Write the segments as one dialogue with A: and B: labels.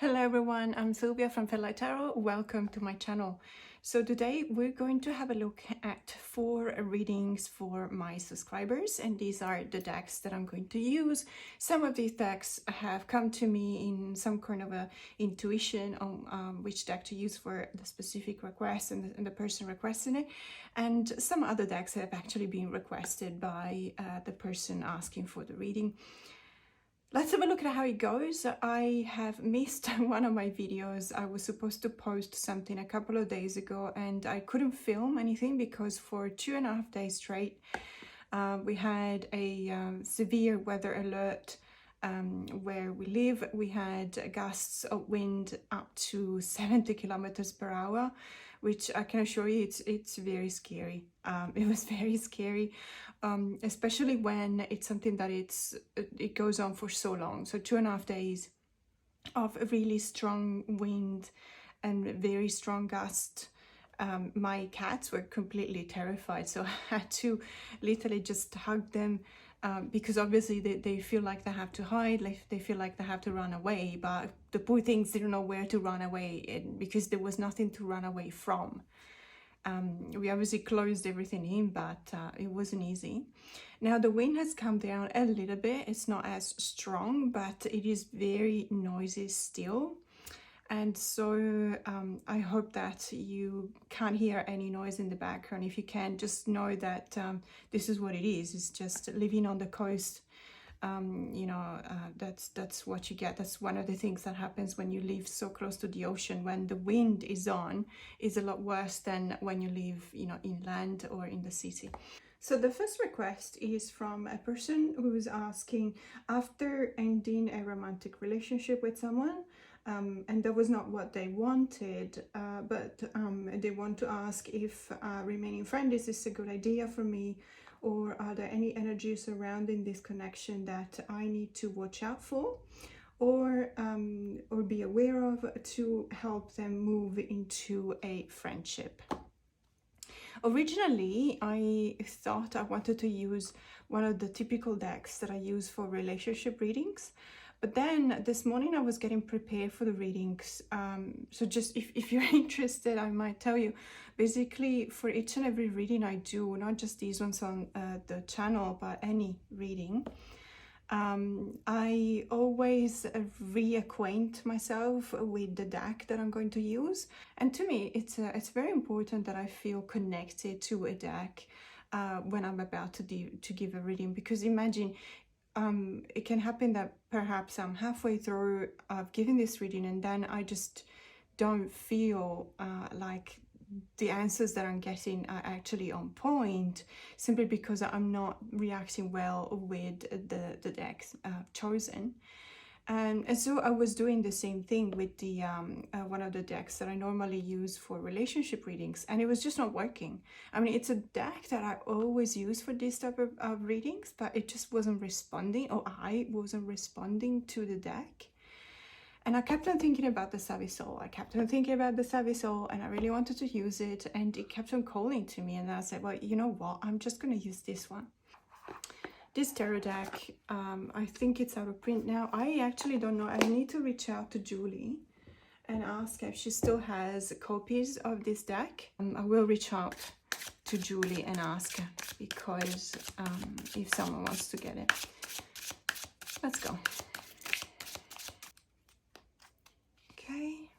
A: Hello everyone, I'm Silvia from Fairlight Tarot. Welcome to my channel. So today we're going to have a look at 4 readings for my subscribers, and these are the decks that I'm going to use. Some of these decks have come to me in some kind of a intuition on which deck to use for the specific request and the person requesting it, and some other decks have actually been requested by the person asking for the reading. Let's have a look at how it goes. I have missed one of my videos. I was supposed to post something a couple of days ago and I couldn't film anything because for 2.5 days straight we had a severe weather alert where we live. We had gusts of wind up to 70 kilometers per hour, which I can assure you it's very scary. It was very scary, especially when it's something that it goes on for so long. So 2.5 days of a really strong wind and very strong gust. My cats were completely terrified, so I had to literally just hug them because obviously they feel like they have to hide, like they feel like they have to run away, but the poor things didn't know where to run away because there was nothing to run away from. We obviously closed everything in, but it wasn't easy. Now the wind has come down a little bit. It's not as strong, but it is very noisy still. And so I hope that you can't hear any noise in the background. If you can, just know that this is what it is. It's just living on the coast. That's what you get. That's one of the things that happens when you live so close to the ocean. When the wind is on, is a lot worse than when you live, inland or in the city. So the first request is from a person who is asking, after ending a romantic relationship with someone, and that was not what they wanted, but they want to ask if remaining friend, is this a good idea for me, or are there any energies surrounding this connection that I need to watch out for or be aware of to help them move into a friendship. Originally, I thought I wanted to use one of the typical decks that I use for relationship readings. But then this morning I was getting prepared for the readings. So just if you're interested, I might tell you, basically for each and every reading I do, not just these ones on the channel, but any reading, I always reacquaint myself with the deck that I'm going to use. And to me, it's very important that I feel connected to a deck when I'm about to give a reading, because imagine, it can happen that perhaps I'm halfway through giving this reading and then I just don't feel like the answers that I'm getting are actually on point, simply because I'm not reacting well with the decks chosen. And so I was doing the same thing with the one of the decks that I normally use for relationship readings, and it was just not working. I mean, it's a deck that I always use for this type of readings, but it just wasn't responding, or I wasn't responding to the deck. And I kept on thinking about the Savvy Soul. And I really wanted to use it, and it kept on calling to me. And I said, well, you know what? I'm just going to use this one. This tarot deck, I think it's out of print now. I actually don't know. I need to reach out to Julie and ask if she still has copies of this deck. I will reach out to Julie and ask her, because if someone wants to get it. Let's go. Okay.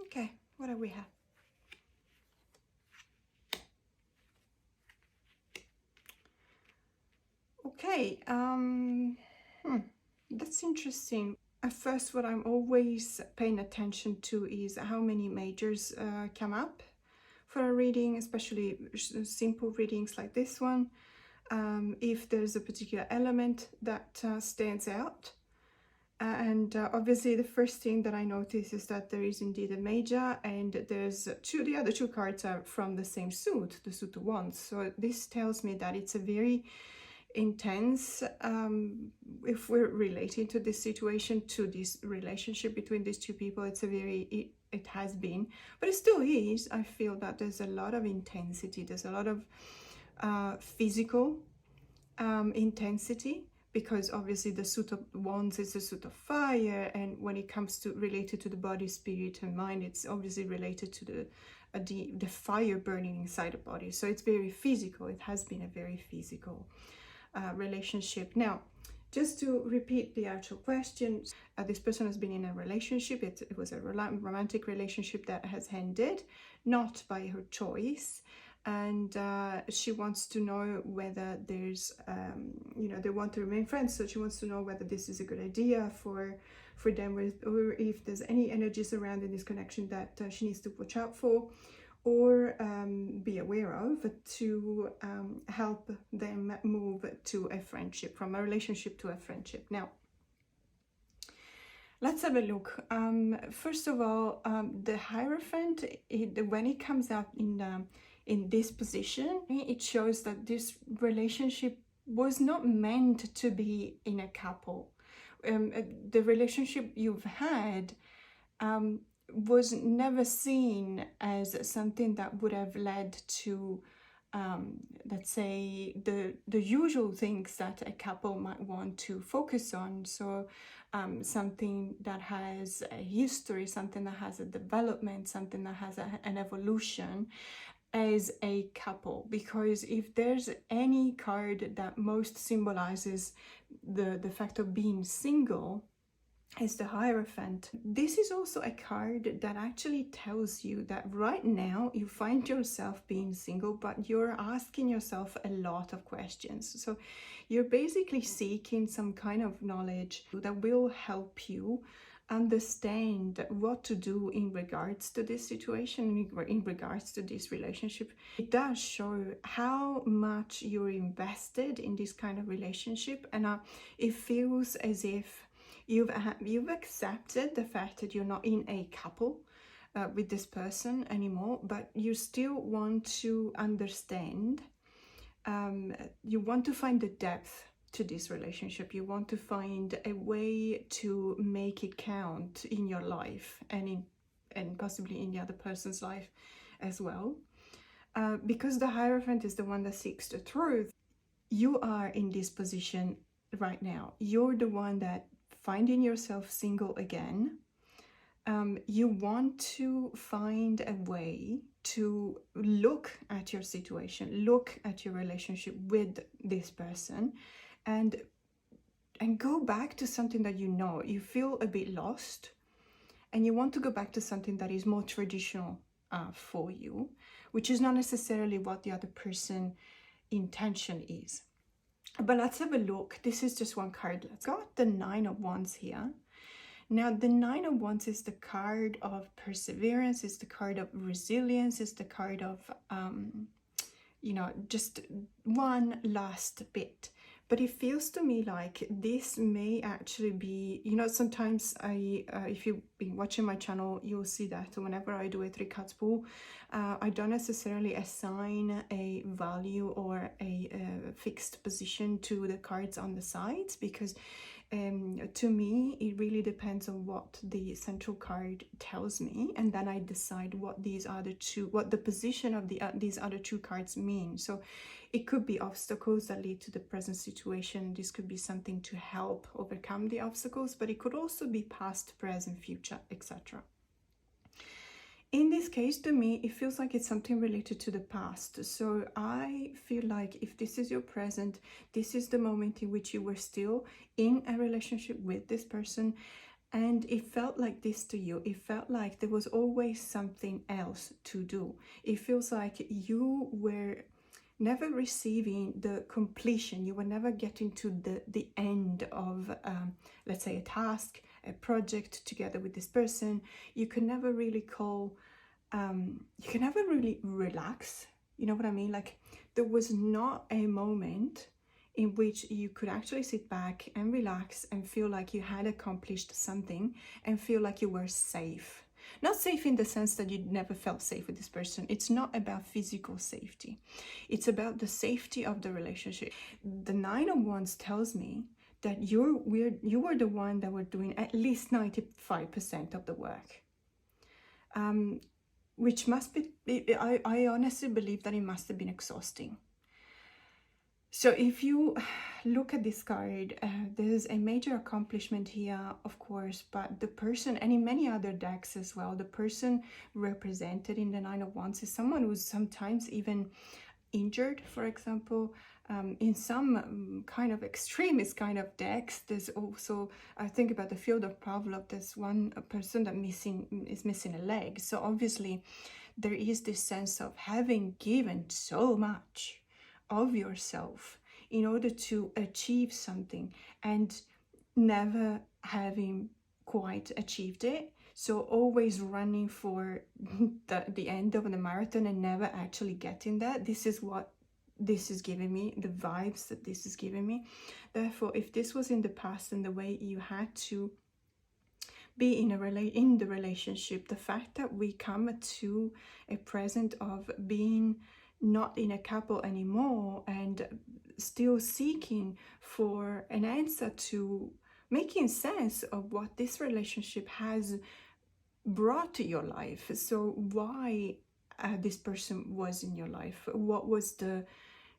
A: Okay, what do we have? Okay, that's interesting. At first, what I'm always paying attention to is how many majors come up for a reading, especially simple readings like this one. if there's a particular element that stands out. And obviously the first thing that I notice is that there is indeed a major, and there's the other two cards are from the same suit, the suit of wands. So this tells me that it's a very intense, if we're relating to this situation, to this relationship between these two people, it's a very, it has been, but it still is. I feel that there's a lot of intensity, there's a lot of physical intensity, because obviously the suit of wands is a suit of fire, and when it comes to related to the body, spirit and mind, it's obviously related to the fire burning inside the body. So it's very physical. It has been a very physical relationship. Now, just to repeat the actual question, this person has been in a relationship. It was a romantic relationship that has ended, not by her choice. And she wants to know whether there's, you know, they want to remain friends. So she wants to know whether this is a good idea for them, or if there's any energies around in this connection that she needs to watch out for, or be aware of, to help them move to a friendship, from a relationship to a friendship. Now, let's have a look. First of all, the Hierophant, when it comes out in this position, it shows that this relationship was not meant to be in a couple. The relationship you've had was never seen as something that would have led to, let's say, the usual things that a couple might want to focus on. So something that has a history, something that has a development, something that has an evolution as a couple. Because if there's any card that most symbolizes the fact of being single, is the Hierophant. This is also a card that actually tells you that right now you find yourself being single, but you're asking yourself a lot of questions. So you're basically seeking some kind of knowledge that will help you understand what to do in regards to this situation, in regards to this relationship. It does show how much you're invested in this kind of relationship, and it feels as if you've accepted the fact that you're not in a couple with this person anymore, but you still want to understand. You want to find the depth to this relationship. You want to find a way to make it count in your life, and possibly in the other person's life as well. Because the Hierophant is the one that seeks the truth. You are in this position right now. You're the one that finding yourself single again. You want to find a way to look at your situation, look at your relationship with this person, and go back to something that you know. You feel a bit lost, and you want to go back to something that is more traditional for you, which is not necessarily what the other person intention is. But let's have a look. This is just one card. Let's got the Nine of Wands here. Now, the Nine of Wands is the card of perseverance, it's the card of resilience, it's the card of, you know, just one last bit. But it feels to me like this may actually be, you know, sometimes if you've been watching my channel, you'll see that whenever I do a 3 cards pull, I don't necessarily assign a value or a fixed position to the cards on the sides, because to me, it really depends on what the central card tells me, and then I decide what the position of these other 2 cards mean. So it could be obstacles that lead to the present situation. This could be something to help overcome the obstacles, but it could also be past, present, future, etc. In this case, to me, it feels like it's something related to the past. So I feel like if this is your present, this is the moment in which you were still in a relationship with this person, and it felt like this to you. It felt like there was always something else to do. It feels like you were never receiving the completion. You were never getting to the end of, let's say, a task, a project together with this person. You could never really you can never really relax You know what I mean? Like, there was not a moment in which you could actually sit back and relax and feel like you had accomplished something and feel like you were safe. Not safe in the sense that you never felt safe with this person. It's not about physical safety. It's about the safety of the relationship. The Nine of Wands tells me that you were the one that were doing at least 95% of the work. Which must be, I honestly believe that it must have been exhausting. So if you look at this card, there's a major accomplishment here, of course, but the person, and in many other decks as well, the person represented in the Nine of Wands is someone who's sometimes even injured, for example. In some kind of extremist kind of decks, there's also, I think about the field of Pavlov, there's one person that is missing a leg. So obviously there is this sense of having given so much of yourself in order to achieve something and never having quite achieved it. So always running for the end of the marathon and never actually getting there. This is what this is giving me, the vibes that this is giving me. Therefore, if this was in the past and the way you had to be in the relationship, the fact that we come to a present of being not in a couple anymore and still seeking for an answer to making sense of what this relationship has brought to your life. So why this person was in your life, what was the,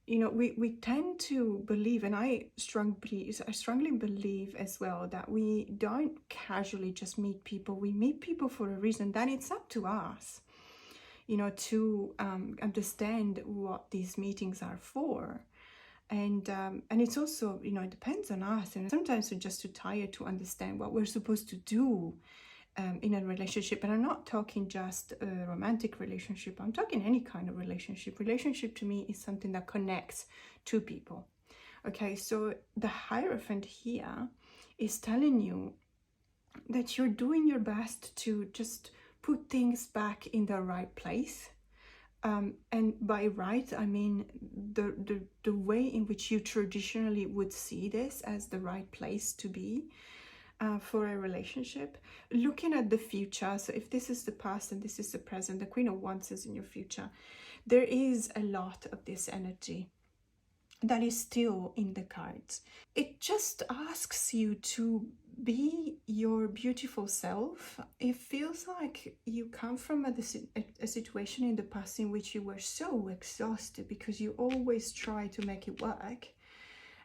A: you know, we tend to believe, and I strongly believe as well, that we don't casually just meet people. We meet people for a reason, that it's up to us, you know, to understand what these meetings are for. And it's also, you know, it depends on us, and sometimes we're just too tired to understand what we're supposed to do in a relationship. And I'm not talking just a romantic relationship, I'm talking any kind of relationship. Relationship to me is something that connects two people. Okay, so the Hierophant here is telling you that you're doing your best to just put things back in the right place. And by right, I mean the way in which you traditionally would see this as the right place to be for a relationship. Looking at the future, so if this is the past and this is the present, the Queen of Wands is in your future. There is a lot of this energy that is still in the cards. It just asks you to be your beautiful self. It feels like you come from a situation in the past in which you were so exhausted because you always try to make it work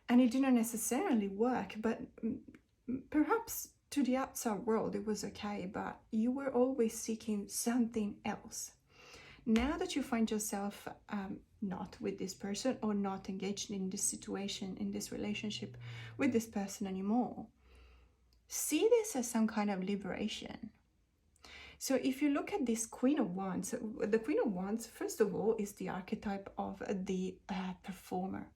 A: and it didn't necessarily work, but perhaps to the outside world it was okay, but you were always seeking something else. Now that you find yourself not with this person, or not engaged in this situation, in this relationship with this person anymore, see this as some kind of liberation. So if you look at this Queen of Wands, the Queen of Wands, first of all, is the archetype of the performer.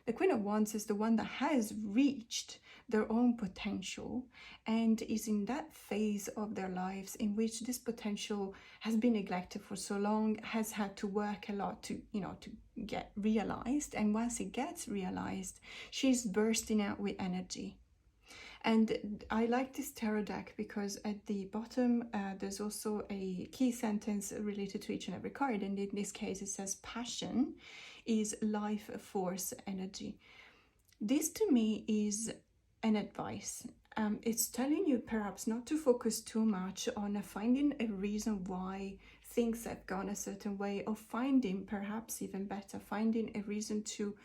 A: The Queen of Wands is the one that has reached their own potential and is in that phase of their lives in which this potential has been neglected for so long, has had to work a lot to, you know, to get realized. And once it gets realized, she's bursting out with energy. And I like this tarot deck because at the bottom there's also a key sentence related to each and every card, and in this case it says passion is life force energy. This to me is an advice. It's telling you perhaps not to focus too much on finding a reason why things have gone a certain way, or finding, perhaps even better, finding a reason to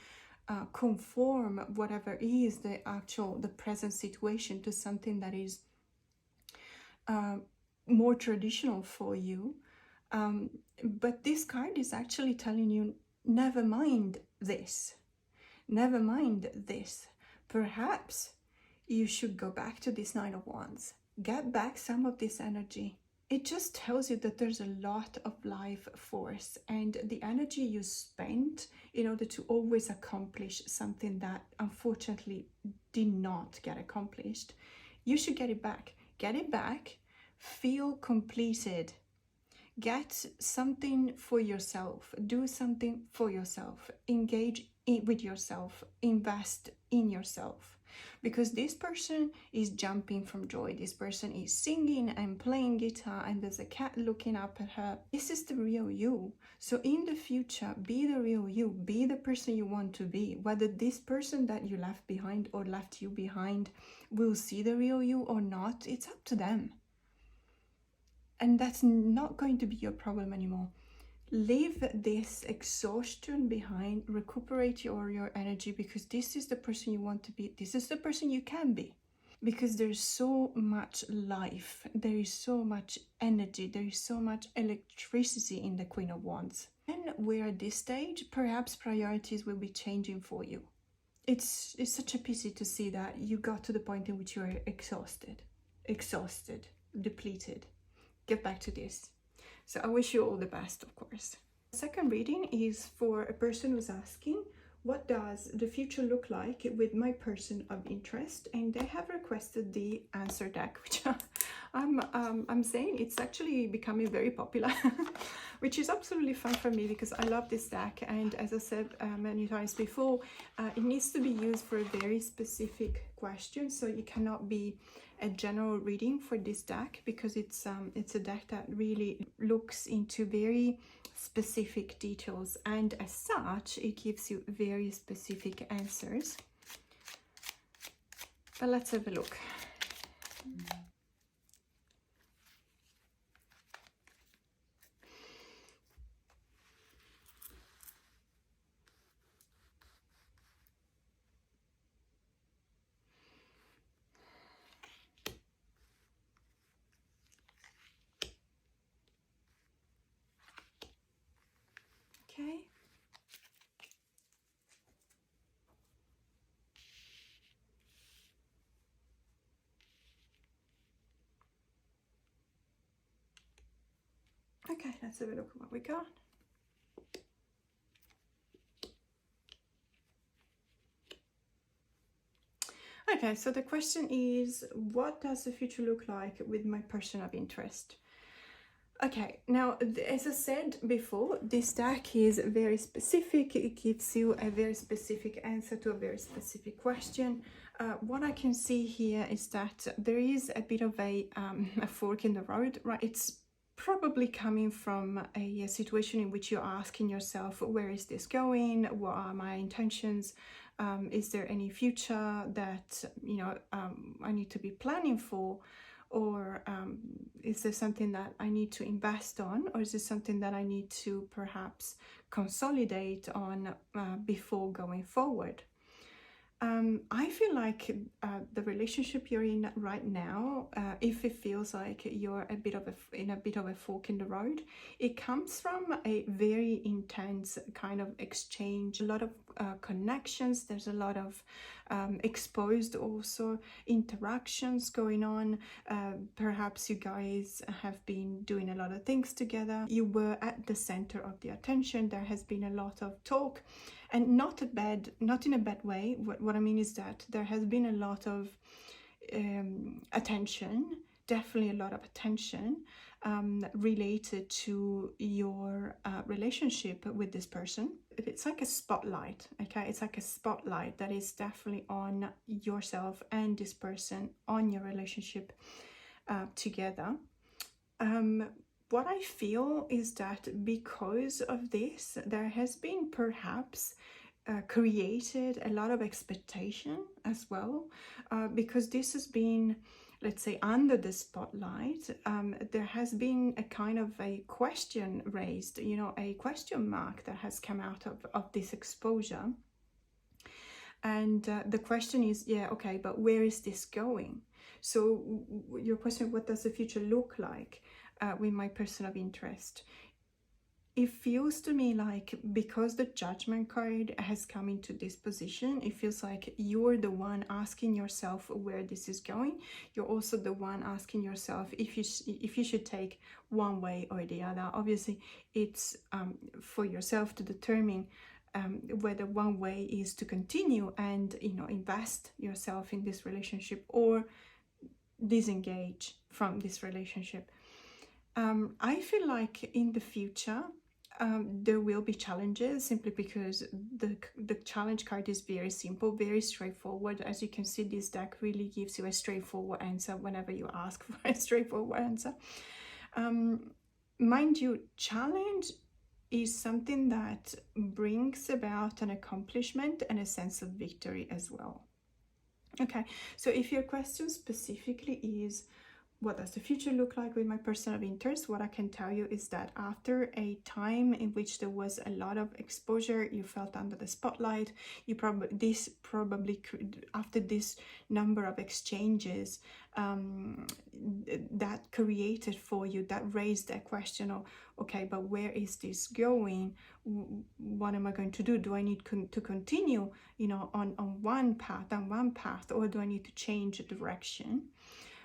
A: conform whatever is the present situation to something that is more traditional for you. But this card is actually telling you, never mind this. Never mind this. Perhaps you should go back to this Nine of Wands. Get back some of this energy. It just tells you that there's a lot of life force, and the energy you spent in order to always accomplish something that unfortunately did not get accomplished, you should get it back. Get it back. Feel completed. Get something for yourself, do something for yourself, engage with yourself, invest in yourself. Because this person is jumping from joy, this person is singing and playing guitar, and there's a cat looking up at her. This is the real you. So in the future, be the real you, be the person you want to be. Whether this person that you left behind or left you behind will see the real you or not, it's up to them. And that's not going to be your problem anymore. Leave this exhaustion behind, recuperate your energy, because this is the person you want to be. This is the person you can be. Because there's so much life, there is so much energy, there is so much electricity in the Queen of Wands. When we're at this stage, perhaps priorities will be changing for you. It's such a pity to see that you got to the point in which you are exhausted, depleted. Get back to this. So I wish you all the best, of course. The second reading is for a person who's asking, what does the future look like with my person of interest? And they have requested the answer deck, which I'm saying it's actually becoming very popular, which is absolutely fun for me because I love this deck. And as I said many times before, it needs to be used for a very specific question. So you cannot be a general reading for this deck, because it's a deck that really looks into very specific details, and as such it gives you very specific answers. But let's have a look. Okay. Okay, let's have a look at what we got. Okay, so the question is, what does the future look like with my person of interest? Okay, now, as I said before, this deck is very specific. It gives you a very specific answer to a very specific question. What I can see here is that there is a bit of a fork in the road, right? It's probably coming from a situation in which you're asking yourself, where is this going? What are my intentions? Is there any future that, you know, I need to be planning for? Or is there something that I need to invest on, or is this something that I need to perhaps consolidate on before going forward? I feel like the relationship you're in right now, if it feels like you're in a bit of a fork in the road, it comes from a very intense kind of exchange, a lot of connections. There's a lot of exposed also interactions going on. Perhaps you guys have been doing a lot of things together. You were at the center of the attention. There has been a lot of talk. And not in a bad way. What I mean is that there has been a lot of attention, definitely a lot of attention related to your relationship with this person. It's like a spotlight, okay? It's like a spotlight that is definitely on yourself and this person, on your relationship together. What I feel is that because of this, there has been perhaps created a lot of expectation as well, because this has been, let's say, under the spotlight. There has been a kind of a question raised, you know, a question mark that has come out of this exposure. And the question is, yeah, okay, but where is this going? So your question, what does the future look like with my person of interest? It feels to me like, because the Judgment card has come into this position, it feels like you're the one asking yourself where this is going. You're also the one asking yourself if you should take one way or the other. Obviously, it's for yourself to determine whether one way is to continue and, you know, invest yourself in this relationship, or disengage from this relationship. I feel like in the future, there will be challenges simply because the challenge card is very simple, very straightforward. As you can see, this deck really gives you a straightforward answer whenever you ask for a straightforward answer. Mind you, challenge is something that brings about an accomplishment and a sense of victory as well. Okay, so if your question specifically is, what does the future look like with my person of interest? What I can tell you is that after a time in which there was a lot of exposure, you felt under the spotlight, after this number of exchanges, that created for you, that raised a question of, okay, but where is this going? What am I going to do? Do I need to continue, on one path, or do I need to change the direction?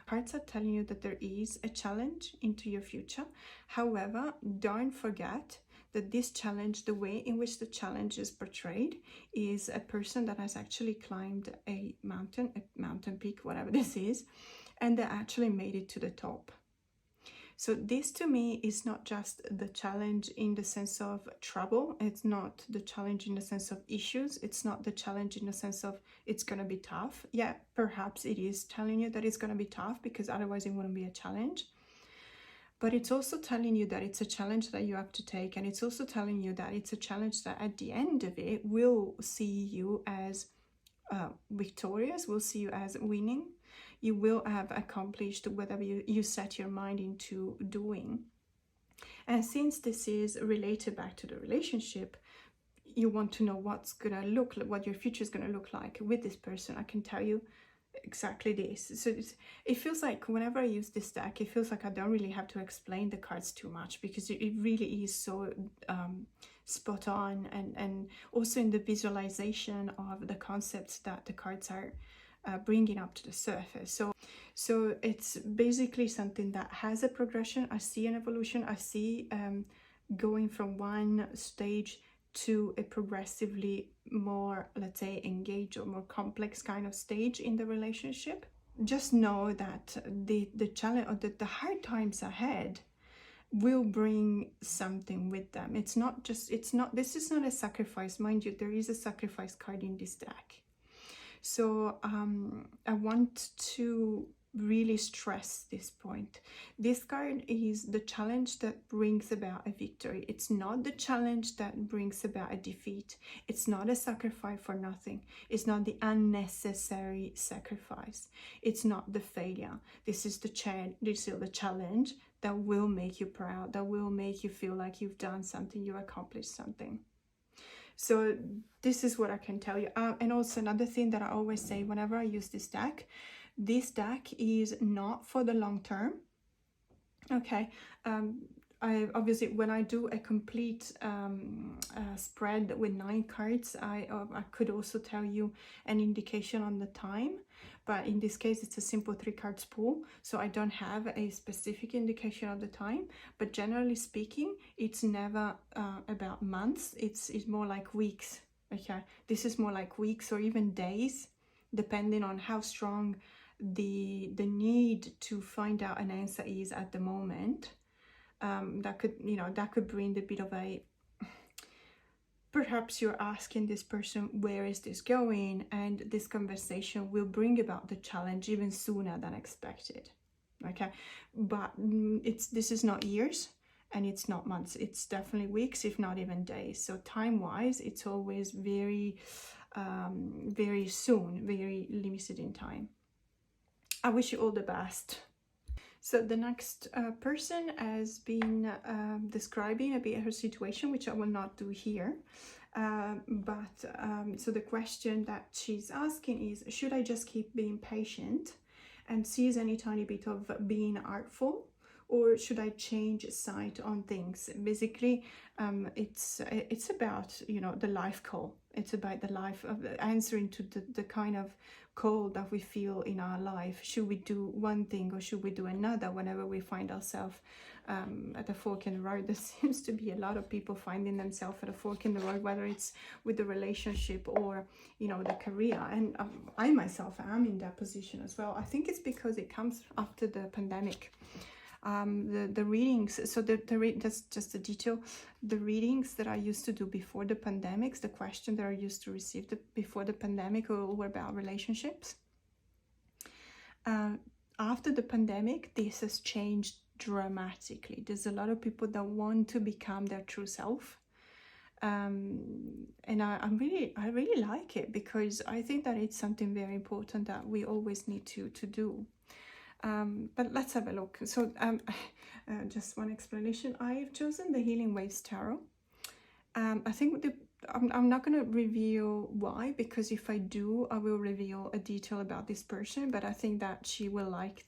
A: Cards are telling you that there is a challenge into your future. However, don't forget that this challenge, the way in which the challenge is portrayed, is a person that has actually climbed a mountain peak, whatever this is, and they actually made it to the top. So this to me is not just the challenge in the sense of trouble. It's not the challenge in the sense of issues. It's not the challenge in the sense of it's going to be tough. Yeah, perhaps it is telling you that it's going to be tough, because otherwise it wouldn't be a challenge. But it's also telling you that it's a challenge that you have to take. And it's also telling you that it's a challenge that at the end of it will see you as victorious, will see you as winning. You will have accomplished whatever you set your mind into doing. And since this is related back to the relationship, you want to know what's gonna look like, what your future is gonna look like with this person. I can tell you exactly this. So it feels like whenever I use this deck, it feels like I don't really have to explain the cards too much, because it really is so spot on, and also in the visualization of the concepts that the cards are bringing up to the surface. So it's basically something that has a progression. I see an evolution. I see going from one stage to a progressively more, let's say, engaged or more complex kind of stage in the relationship. Just know that the challenge, or the hard times ahead, will bring something with them. This is not a sacrifice. Mind you, there is a sacrifice card in this deck. So I want to really stress this point. This card is the challenge that brings about a victory. It's not the challenge that brings about a defeat. It's not a sacrifice for nothing. It's not the unnecessary sacrifice. It's not the failure. This is the challenge that will make you proud, that will make you feel like you've done something, you accomplished something. So this is what I can tell you. And also another thing that I always say whenever I use this deck is not for the long term. Okay. I obviously, when I do a complete spread with 9 cards, I could also tell you an indication on the time. But in this case, it's a simple 3 cards pool, so I don't have a specific indication of the time. But generally speaking, it's never about months. It's more like weeks. Okay, this is more like weeks or even days, depending on how strong the need to find out an answer is at the moment. That could bring a bit of a, perhaps you're asking this person, where is this going? And this conversation will bring about the challenge even sooner than expected. Okay, but this is not years and it's not months. It's definitely weeks, if not even days. So time-wise, it's always very, very soon, very limited in time. I wish you all the best. So the next person has been describing a bit her situation, which I will not do here. So the question that she's asking is, should I just keep being patient and seize any tiny bit of being artful, or should I change sight on things? Basically, it's about, the life call. It's about the life of answering to the kind of call that we feel in our life. Should we do one thing or should we do another whenever we find ourselves at a fork in the road? There seems to be a lot of people finding themselves at a fork in the road, whether it's with the relationship or, the career. And I myself am in that position as well. I think it's because it comes after the pandemic. The readings, so that's just a detail. The readings that I used to do before the pandemics, the question that I used to receive before the pandemic were about relationships. After the pandemic, this has changed dramatically. There's a lot of people that want to become their true self. And I really like it, because I think that it's something very important that we always need to do. But let's have a look. So just one explanation. I've chosen the Healing Waves Tarot. I think I'm not going to reveal why, because if I do, I will reveal a detail about this person. But I think that she will like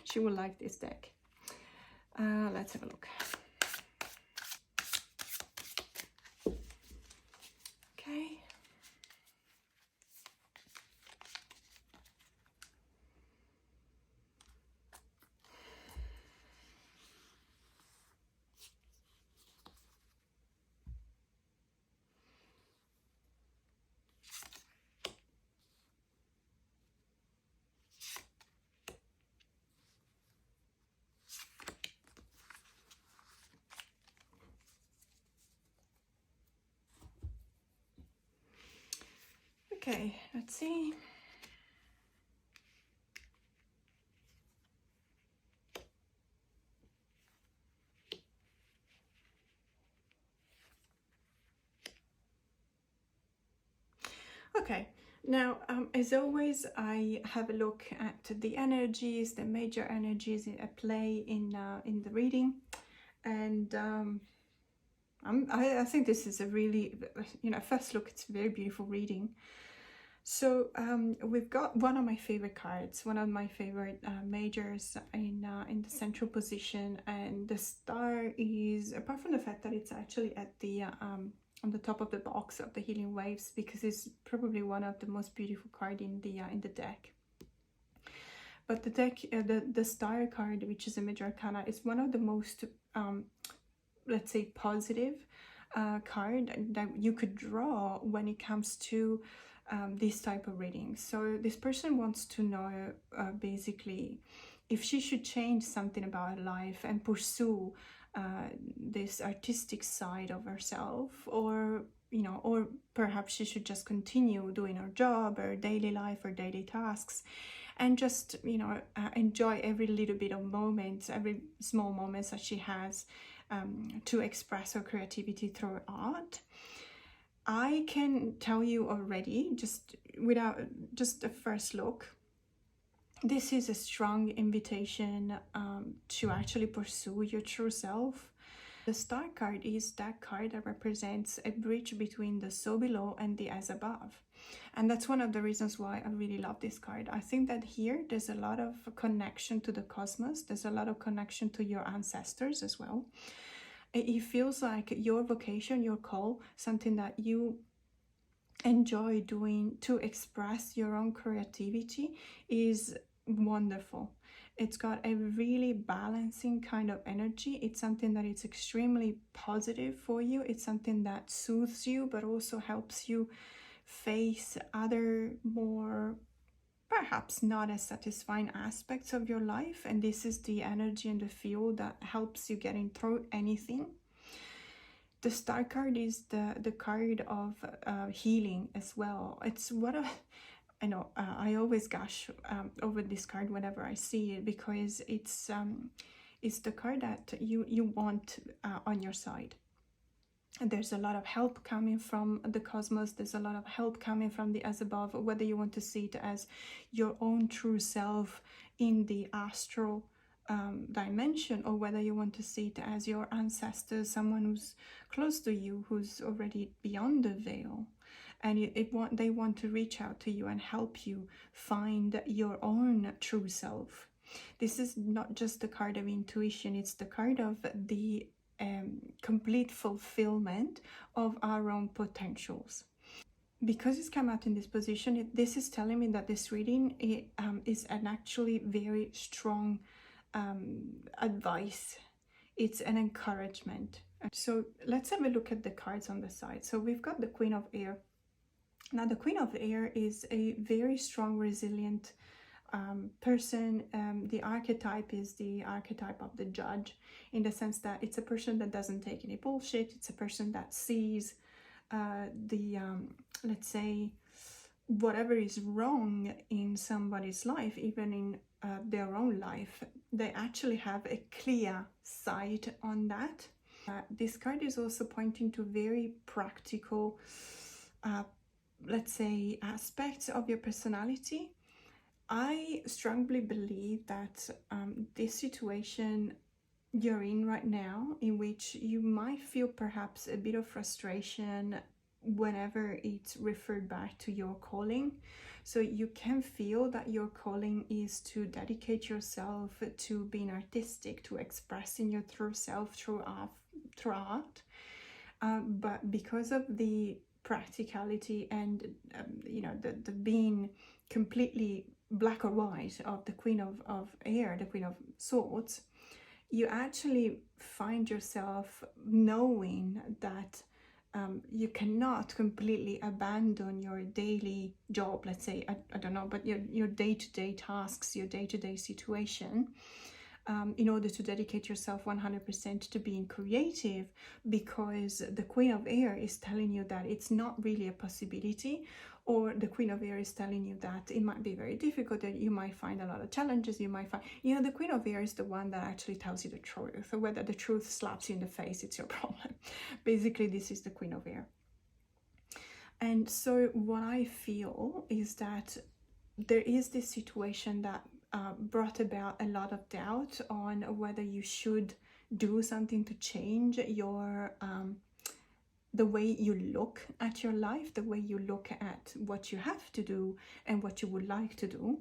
A: she will like this deck. Let's have a look. Okay. Okay, let's see. Okay, now as always, I have a look at the energies, the major energies at play in the reading, and I think this is a really, first look, it's a very beautiful reading. So we've got one of my favorite cards, one of my favorite majors in the central position, and the star is, apart from the fact that it's actually at the on the top of the box of the Healing Waves, because it's probably one of the most beautiful cards in the deck. But the deck, the star card, which is a major arcana, is one of the most let's say positive card that you could draw when it comes to this type of reading. So this person wants to know basically if she should change something about her life and pursue this artistic side of herself, or or perhaps she should just continue doing her job, her daily life, her daily tasks, and just enjoy every little bit of moments, every small moments that she has to express her creativity through art. I can tell you already, just without just a first look, this is a strong invitation to actually pursue your true self. The star card is that card that represents a bridge between the so below and the as above. And that's one of the reasons why I really love this card. I think that here there's a lot of connection to the cosmos. There's a lot of connection to your ancestors as well. It feels like your vocation, your call, something that you enjoy doing to express your own creativity, is wonderful. It's got a really balancing kind of energy. It's something that is extremely positive for you. It's something that soothes you, but also helps you face other more perhaps not as satisfying aspects of your life, and this is the energy and the fuel that helps you getting through anything. The star card is the card of healing as well. It's what I know I always gush over this card whenever I see it, because it's the card that you want on your side. And there's a lot of help coming from the cosmos. There's a lot of help coming from the as above, whether you want to see it as your own true self in the astral dimension, or whether you want to see it as your ancestors, someone who's close to you, who's already beyond the veil, and they want to reach out to you and help you find your own true self. This is not just the card of intuition, it's the card of the complete fulfillment of our own potentials. Because it's come out in this position, this is telling me that this reading is an actually very strong advice. It's an encouragement. So let's have a look at the cards on the side. So we've got the Queen of Air. Now the Queen of Air is a very strong, resilient person. The archetype is the archetype of the judge, in the sense that it's a person that doesn't take any bullshit. It's a person that sees let's say, whatever is wrong in somebody's life, even in their own life, they actually have a clear sight on that. This card is also pointing to very practical, let's say, aspects of your personality. I strongly believe that this situation you're in right now, in which you might feel perhaps a bit of frustration whenever it's referred back to your calling. So you can feel that your calling is to dedicate yourself to being artistic, to expressing your true self through art. But because of the practicality and the being completely black or white of the Queen of Air, the Queen of Swords, you actually find yourself knowing that you cannot completely abandon your daily job, let's say, I don't know, but your day-to-day tasks, your day-to-day situation, in order to dedicate yourself 100% to being creative, because the Queen of Air is telling you that it's not really a possibility, or the Queen of Air is telling you that it might be very difficult, that you might find a lot of challenges, you might find, the Queen of Air is the one that actually tells you the truth. So whether the truth slaps you in the face, it's your problem. Basically, this is the Queen of Air. And so what I feel is that there is this situation that brought about a lot of doubt on whether you should do something to change your the way you look at your life, the way you look at what you have to do and what you would like to do.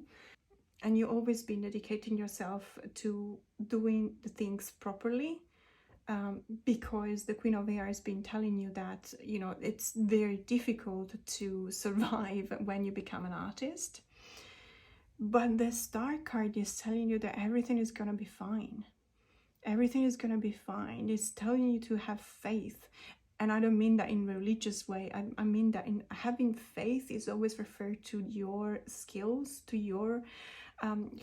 A: And you've always been dedicating yourself to doing the things properly, because the Queen of Air has been telling you that, it's very difficult to survive when you become an artist. But the Star card is telling you that everything is going to be fine. Everything is going to be fine. It's telling you to have faith. And I don't mean that in a religious way. I mean that in having faith is always referred to your skills, to your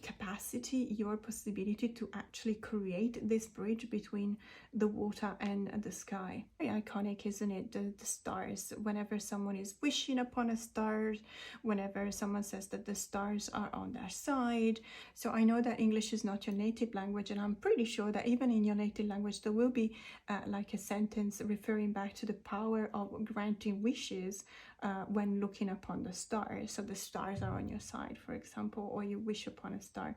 A: capacity, your possibility to actually create this bridge between the water and the sky. Very iconic, isn't it? The stars. Whenever someone is wishing upon a star, whenever someone says that the stars are on their side. So I know that English is not your native language, and I'm pretty sure that even in your native language there will be like a sentence referring back to the power of granting wishes when looking upon the stars. So the stars are on your side, for example, or you wish upon a star.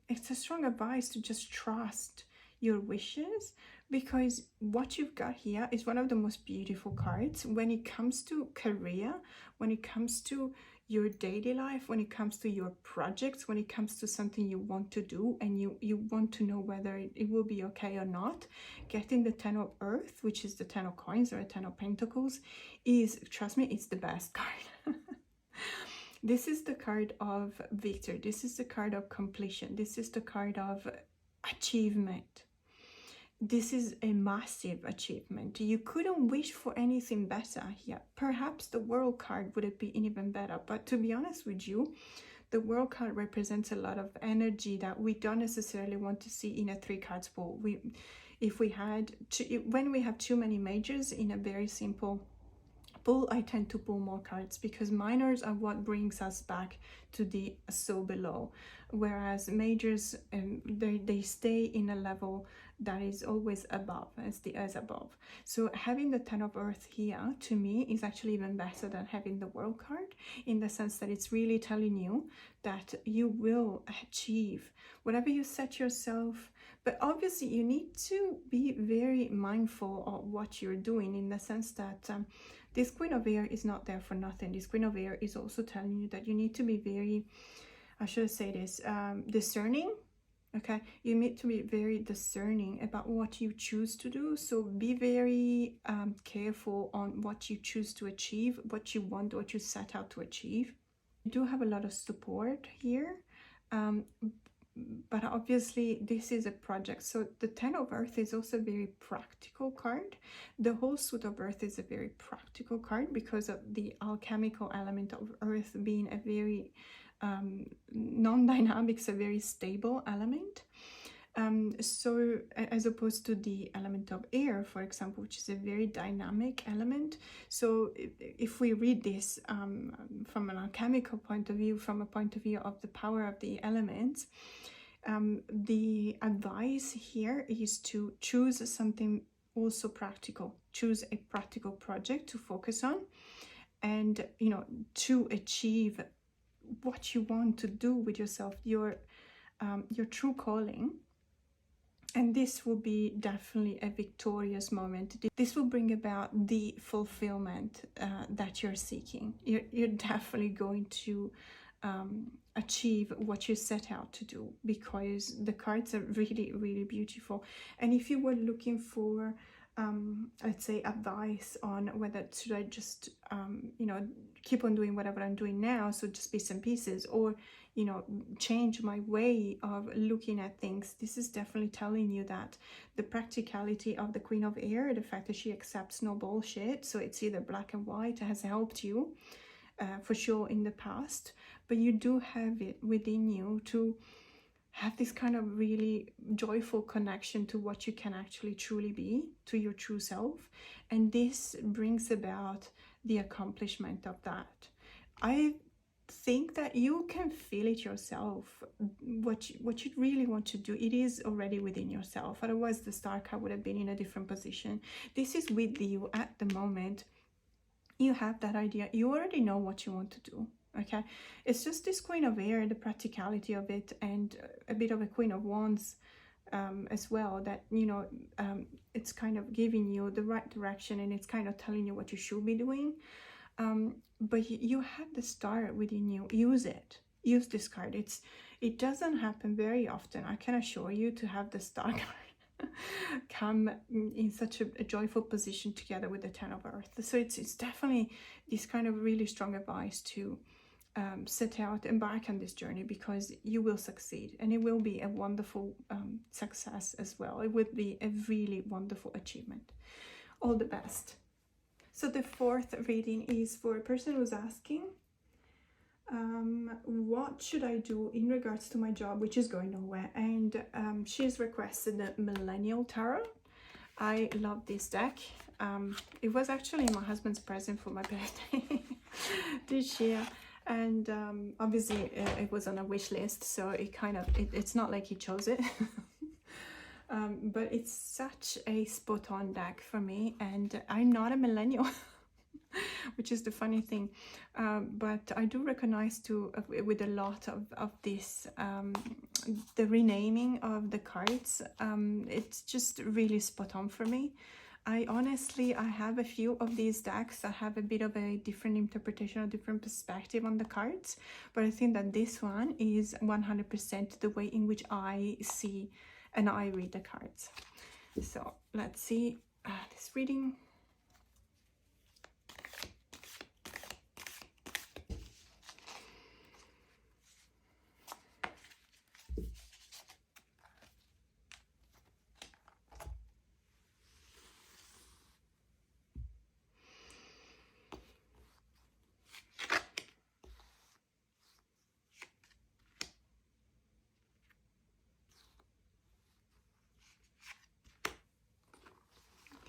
A: It's a strong advice to just trust your wishes, because what you've got here is one of the most beautiful cards when it comes to career, when it comes to your daily life, when it comes to your projects, when it comes to something you want to do and you want to know whether it will be okay or not. Getting the 10 of Earth, which is the 10 of Coins or a 10 of Pentacles, is, trust me, it's the best card. This is the card of victory. This is the card of completion. This is the card of achievement. This is a massive achievement. You couldn't wish for anything better here. Perhaps the World card would have been even better, but to be honest with you, the World card represents a lot of energy that we don't necessarily want to see in a 3 cards pool. When we have too many majors in a very simple pull, I tend to pull more cards, because minors are what brings us back to the so below, whereas majors, they stay in a level that is always above, as above. So having the 10 of Earth here, to me, is actually even better than having the World card, in the sense that it's really telling you that you will achieve whatever you set yourself. But obviously you need to be very mindful of what you're doing, in the sense that this Queen of Air is not there for nothing. This Queen of Air is also telling you that you need to be very, I should say this, discerning. Okay, you need to be very discerning about what you choose to do. So be very careful on what you choose to achieve, what you want, what you set out to achieve. You do have a lot of support here, but obviously this is a project. So the 10 of Earth is also a very practical card. The whole suit of Earth is a very practical card, because of the alchemical element of Earth being a very non-dynamic, so very stable element. So as opposed to the element of air, for example, which is a very dynamic element. So if we read this from an alchemical point of view, from a point of view of the power of the elements, the advice here is to choose something also practical. Choose a practical project to focus on, and to achieve what you want to do with yourself, your true calling. And this will be definitely a victorious moment. This will bring about the fulfillment that you're seeking. You're definitely going to achieve what you set out to do, because the cards are really, really beautiful. And if you were looking for, let's say, advice on whether should I just, keep on doing whatever I'm doing now, so just bits and pieces, or change my way of looking at things, this is definitely telling you that the practicality of the Queen of Air, the fact that she accepts no bullshit, so it's either black and white, has helped you for sure in the past, but you do have it within you to have this kind of really joyful connection to what you can actually truly be, to your true self, and this brings about the accomplishment of that. I think that you can feel it yourself, what you really want to do. It is already within yourself, otherwise the star card would have been in a different position. This is with you at the moment. You have that idea, you already know what you want to do. Okay, it's just this Queen of Air, the practicality of it, and a bit of a Queen of Wands as well, that it's kind of giving you the right direction, and it's kind of telling you what you should be doing. But you have the star within you. Use it. Use this card. It doesn't happen very often, I can assure you, to have the star card come in such a joyful position together with the Ten of Earth. So it's definitely this kind of really strong advice to set out, embark on this journey, because you will succeed, and it will be a wonderful success as well. It would be a really wonderful achievement. All the best. So the fourth reading is for a person who's asking, what should I do in regards to my job, which is going nowhere? And she's requested the Millennial Tarot. I love this deck. It was actually my husband's present for my birthday this year. And obviously it was on a wish list, so it's not like he chose it. But it's such a spot-on deck for me, and I'm not a millennial, which is the funny thing. But I do recognize with a lot of this, the renaming of the cards, it's just really spot-on for me. I have a few of these decks that have a bit of a different interpretation, a different perspective on the cards, but I think that this one is 100% the way in which I see and I read the cards. So let's see this reading.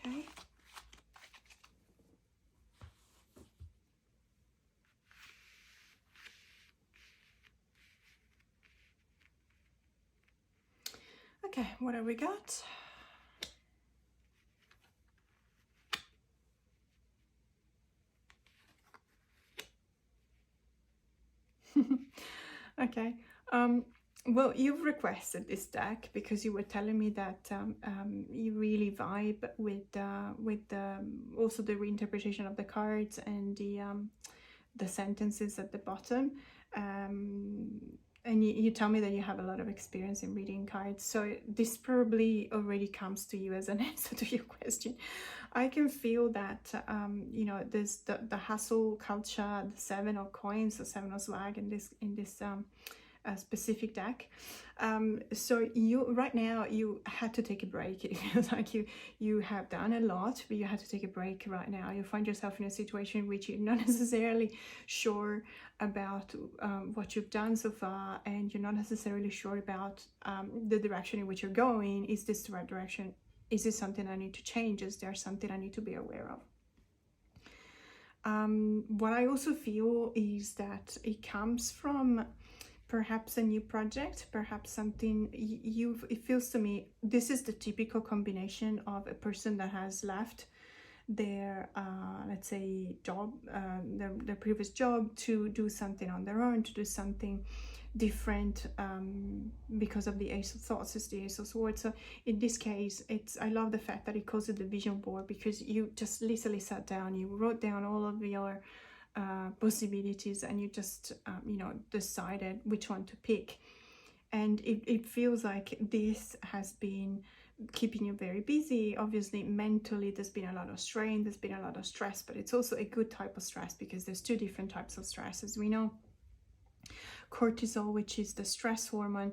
A: Okay. Okay, what have we got? Okay. Well, you've requested this deck because you were telling me that you really vibe with also the reinterpretation of the cards and the sentences at the bottom. And you tell me that you have a lot of experience in reading cards, so this probably already comes to you as an answer to your question. I can feel that there's the hustle culture, the Seven of Coins, the Seven of Swag in this a specific deck. So you right now you had to take a break. It feels like you have done a lot, but you had to take a break right now. You find yourself in a situation in which you're not necessarily sure about what you've done so far, and you're not necessarily sure about the direction in which you're going. Is this the right direction? Is this something I need to change? Is there something I need to be aware of? What I also feel is that it comes from perhaps a new project, perhaps something it feels to me, this is the typical combination of a person that has left their let's say job, their previous job, to do something on their own, to do something different, because of the Ace of Thoughts is the Ace of Swords. So in this case, I love the fact that it calls it the vision board, because you just literally sat down, you wrote down all of your possibilities, and you just decided which one to pick. And it feels like this has been keeping you very busy. Obviously mentally there's been a lot of strain, there's been a lot of stress, but it's also a good type of stress, because there's two different types of stress, as we know. Cortisol, which is the stress hormone,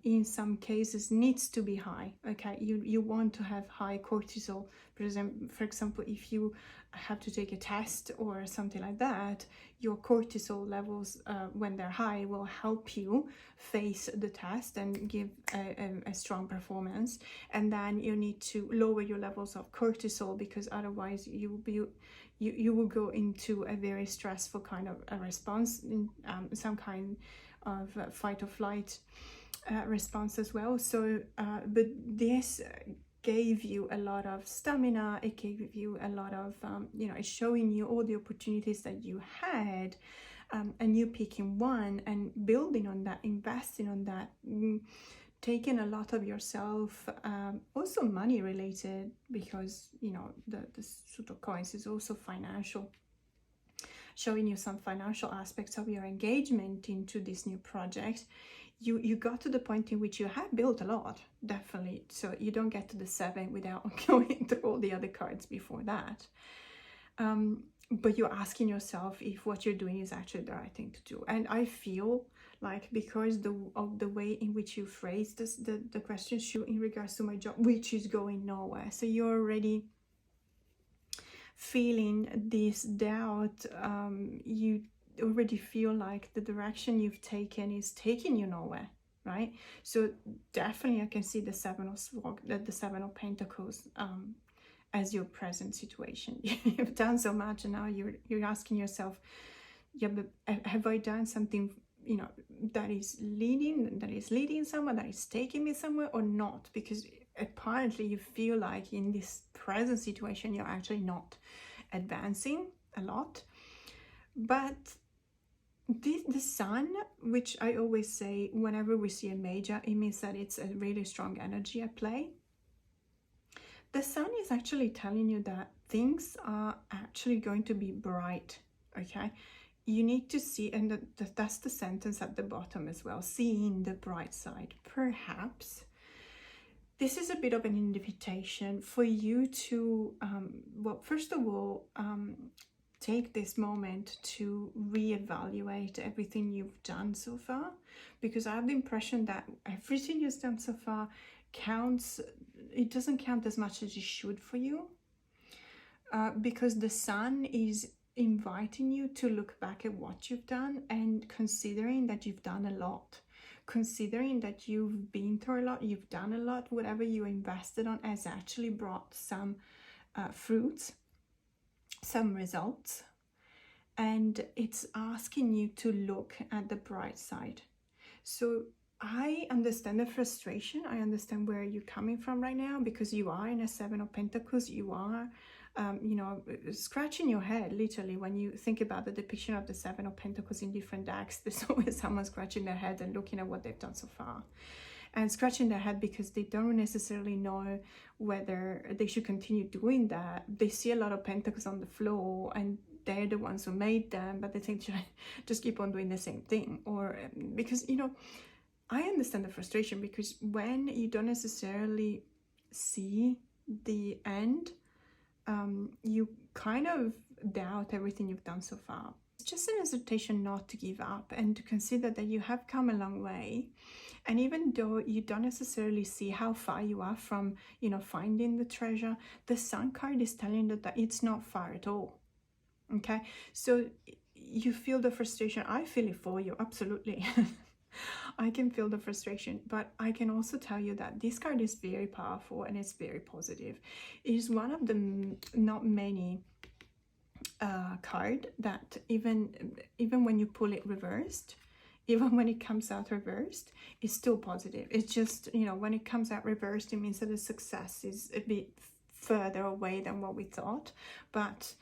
A: in some cases needs to be high. Okay, you want to have high cortisol. For example, if you have to take a test or something like that, your cortisol levels, when they're high, will help you face the test and give a strong performance. And then you need to lower your levels of cortisol, because otherwise you will go into a very stressful kind of a response, in some kind of fight or flight response as well. So but this gave you a lot of stamina, it gave you a lot of it's showing you all the opportunities that you had, and you picking one and building on that, investing on that, taking a lot of yourself, also money related, because the Suit of Coins is also financial, showing you some financial aspects of your engagement into this new project. You got to the point in which you have built a lot, definitely, so you don't get to the 7 without going through all the other cards before that. But you're asking yourself if what you're doing is actually the right thing to do. And I feel like, because of the way in which you phrase the question in regards to my job, which is going nowhere, so you're already feeling this doubt. You already feel like the direction you've taken is taking you nowhere, right? So definitely I can see the Seven of Pentacles as your present situation. You've done so much, and now you're asking yourself, yeah, but have I done something that is leading somewhere, that is taking me somewhere, or not? Because apparently you feel like in this present situation you're actually not advancing a lot. But the Sun, which I always say whenever we see a major, it means that it's a really strong energy at play. The Sun is actually telling you that things are actually going to be bright. Okay, you need to see, and that's the sentence at the bottom as well, seeing the bright side. Perhaps this is a bit of an invitation for you to well, first of all, take this moment to reevaluate everything you've done so far, because I have the impression that everything you've done so far counts. It doesn't count as much as it should for you, because the Sun is inviting you to look back at what you've done, and considering that you've done a lot, considering that you've been through a lot, you've done a lot, whatever you invested on has actually brought some fruits, some results, and it's asking you to look at the bright side. So I understand the frustration, I understand where you're coming from right now, because you are in a Seven of Pentacles, you are scratching your head literally when you think about the depiction of the Seven of Pentacles in different decks. There's always someone scratching their head and looking at what they've done so far, and scratching their head because they don't necessarily know whether they should continue doing that. They see a lot of pentacles on the floor and they're the ones who made them, but they think, should I just keep on doing the same thing? Or because I understand the frustration, because when you don't necessarily see the end, you kind of doubt everything you've done so far. just an exhortation not to give up and to consider that you have come a long way. And even though you don't necessarily see how far you are from, you know, finding the treasure, the Sun card is telling you that it's not far at all. Okay, so you feel the frustration. I feel it for you, absolutely. I can feel the frustration, but I can also tell you that this card is very powerful and it's very positive. It is one of the not many card that even when you pull it reversed, even when it comes out reversed, it's still positive. It's just, you know, when it comes out reversed, it means that the success is a bit further away than what we thought, but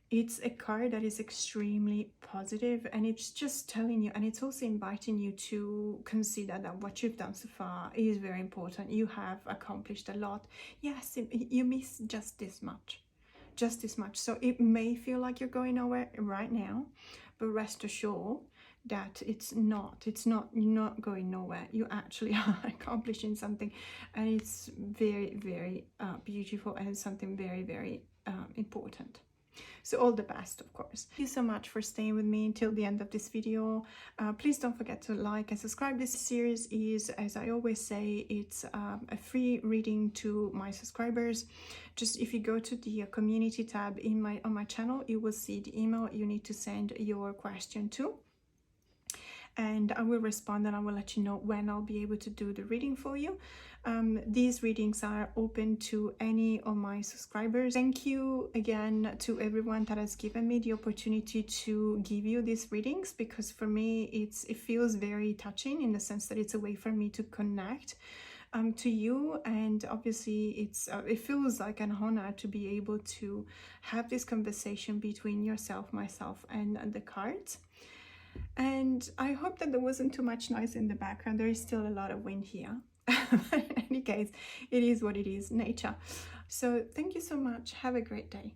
A: it's a card that is extremely positive, and it's just telling you, and it's also inviting you to consider that what you've done so far is very important. You have accomplished a lot. Yes, you miss just this much. So it may feel like you're going nowhere right now, but rest assured that you're not going nowhere. You actually are accomplishing something, and it's very, very beautiful, and it's something very, very important. So all the best, of course. Thank you so much for staying with me until the end of this video. Please don't forget to like and subscribe. This series is, as I always say, it's a free reading to my subscribers. Just if you go to the community tab on my channel, you will see the email you need to send your question to. And I will respond, and I will let you know when I'll be able to do the reading for you. These readings are open to any of my subscribers. Thank you again to everyone that has given me the opportunity to give you these readings, because for me it feels very touching, in the sense that it's a way for me to connect to you, and obviously it feels like an honor to be able to have this conversation between yourself, myself, and the cards. And I hope that there wasn't too much noise in the background. There is still a lot of wind here. In any case, it is what it is, nature. So thank you so much. Have a great day.